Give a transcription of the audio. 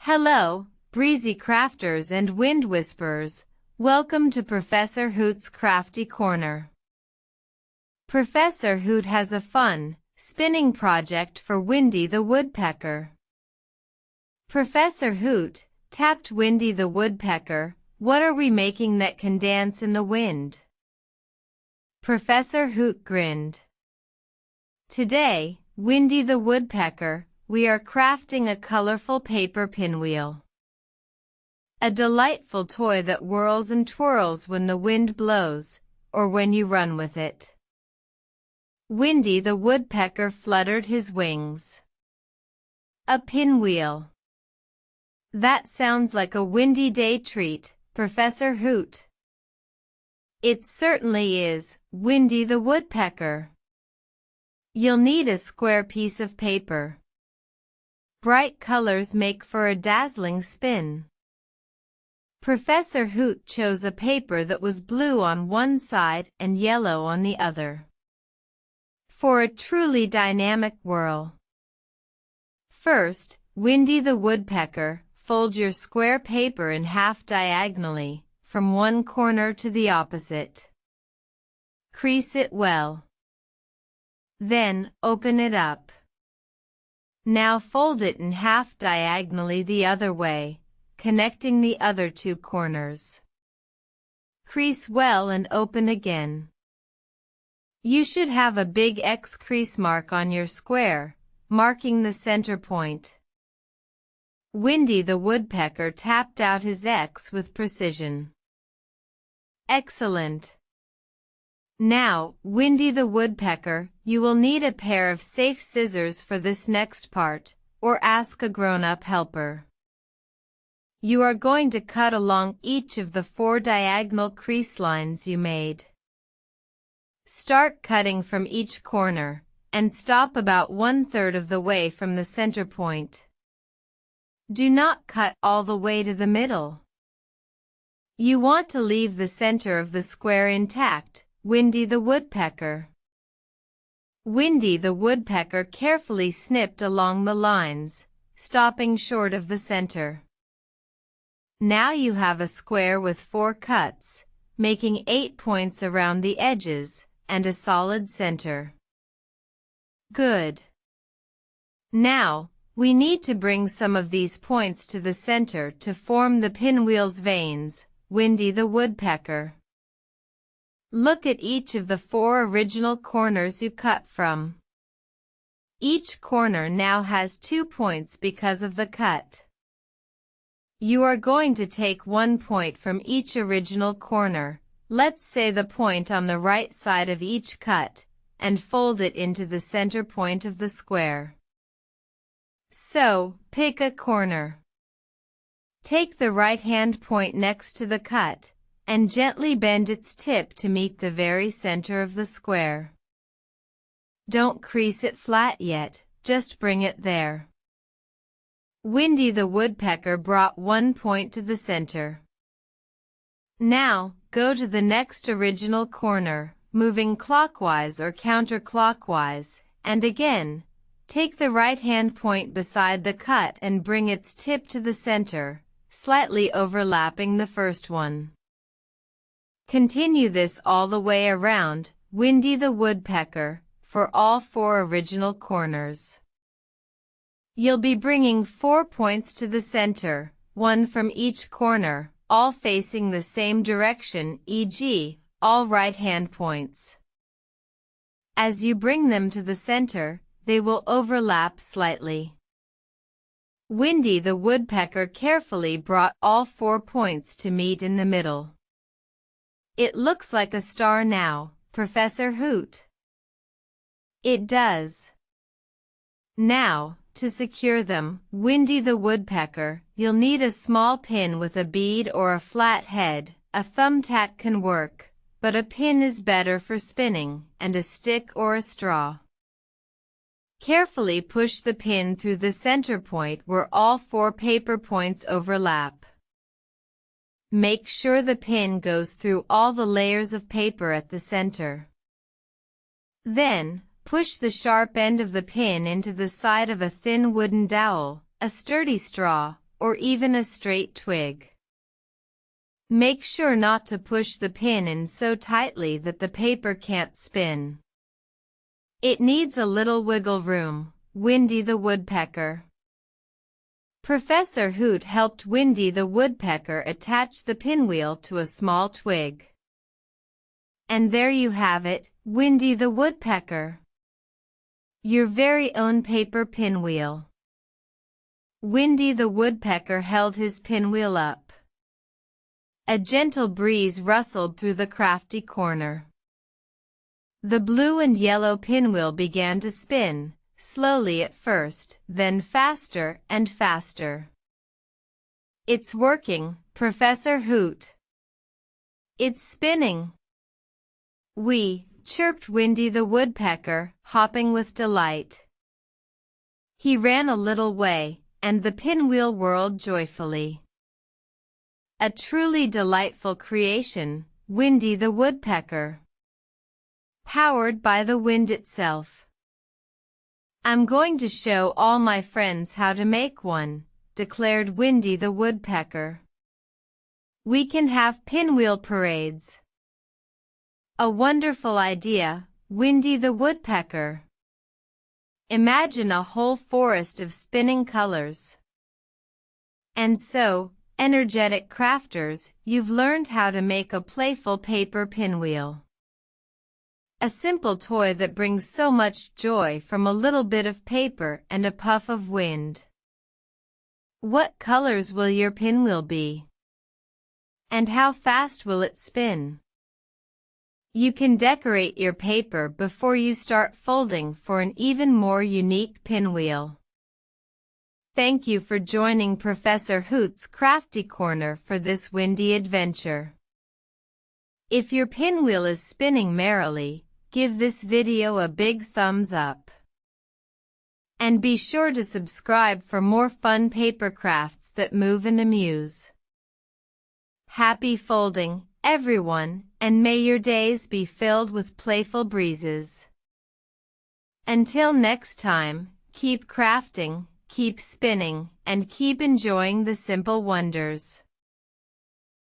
Hello, breezy crafters and wind whisperers. Welcome to Professor Hoot's Crafty Corner. Professor Hoot has a fun, spinning project for Windy the Woodpecker. Professor Hoot tapped Windy the Woodpecker, "What are we making that can dance in the wind?" Professor Hoot grinned. Today, Windy the Woodpecker, we are crafting a colorful paper pinwheel. A delightful toy that whirls and twirls when the wind blows, or when you run with it. Windy the Woodpecker fluttered his wings. A pinwheel. That sounds like a windy day treat, Professor Hoot. It certainly is, Windy the Woodpecker. You'll need a square piece of paper. Bright colors make for a dazzling spin. Professor Hoot chose a paper that was blue on one side and yellow on the other. For a truly dynamic whirl. First, Windy the Woodpecker, fold your square paper in half diagonally, from one corner to the opposite. Crease it well. Then, open it up. Now fold it in half diagonally the other way, connecting the other two corners. Crease well and open again. You should have a big X crease mark on your square, marking the center point. Windy the Woodpecker tapped out his X with precision. Excellent! Now, Windy the Woodpecker, you will need a pair of safe scissors for this next part, or ask a grown-up helper. You are going to cut along each of the 4 diagonal crease lines you made. Start cutting from each corner, and stop about 1/3 of the way from the center point. Do not cut all the way to the middle. You want to leave the center of the square intact, Windy the Woodpecker. Windy the Woodpecker carefully snipped along the lines, stopping short of the center. Now you have a square with 4 cuts, making 8 points around the edges, and a solid center. Good. Now, we need to bring some of these points to the center to form the pinwheel's veins, Windy the Woodpecker. Look at each of the 4 original corners you cut from. Each corner now has 2 points because of the cut. You are going to take 1 point from each original corner, let's say the point on the right side of each cut, and fold it into the center point of the square. So, pick a corner. Take the right-hand point next to the cut, and gently bend its tip to meet the very center of the square. Don't crease it flat yet, just bring it there. Windy the Woodpecker brought 1 point to the center. Now, go to the next original corner, moving clockwise or counterclockwise, and again, take the right-hand point beside the cut and bring its tip to the center, slightly overlapping the first one. Continue this all the way around, Windy the Woodpecker, for all 4 original corners. You'll be bringing 4 points to the center, 1 from each corner, all facing the same direction, e.g., all right-hand points. As you bring them to the center, they will overlap slightly. Windy the Woodpecker carefully brought all 4 points to meet in the middle. It looks like a star now, Professor Hoot. It does. Now, to secure them, Windy the Woodpecker, you'll need a small pin with a bead or a flat head. A thumbtack can work, but a pin is better for spinning, and a stick or a straw. Carefully push the pin through the center point where all 4 paper points overlap. Make sure the pin goes through all the layers of paper at the center. Then, push the sharp end of the pin into the side of a thin wooden dowel, a sturdy straw, or even a straight twig. Make sure not to push the pin in so tightly that the paper can't spin. It needs a little wiggle room. Windy the Woodpecker. Professor Hoot helped Windy the Woodpecker attach the pinwheel to a small twig. And there you have it, Windy the Woodpecker. Your very own paper pinwheel. Windy the Woodpecker held his pinwheel up. A gentle breeze rustled through the crafty corner. The blue and yellow pinwheel began to spin, slowly at first, then faster and faster. It's working, Professor Hoot. It's spinning. Chirped Windy the Woodpecker, hopping with delight. He ran a little way, and the pinwheel whirled joyfully. A truly delightful creation, Windy the Woodpecker. Powered by the wind itself. I'm going to show all my friends how to make one, declared Windy the Woodpecker. We can have pinwheel parades. A wonderful idea, Windy the Woodpecker. Imagine a whole forest of spinning colors. And so, energetic crafters, you've learned how to make a playful paper pinwheel. A simple toy that brings so much joy from a little bit of paper and a puff of wind. What colors will your pinwheel be? And how fast will it spin? You can decorate your paper before you start folding for an even more unique pinwheel. Thank you for joining Professor Hoot's Crafty Corner for this windy adventure. If your pinwheel is spinning merrily, give this video a big thumbs up. And be sure to subscribe for more fun paper crafts that move and amuse. Happy folding, everyone, and may your days be filled with playful breezes. Until next time, keep crafting, keep spinning, and keep enjoying the simple wonders.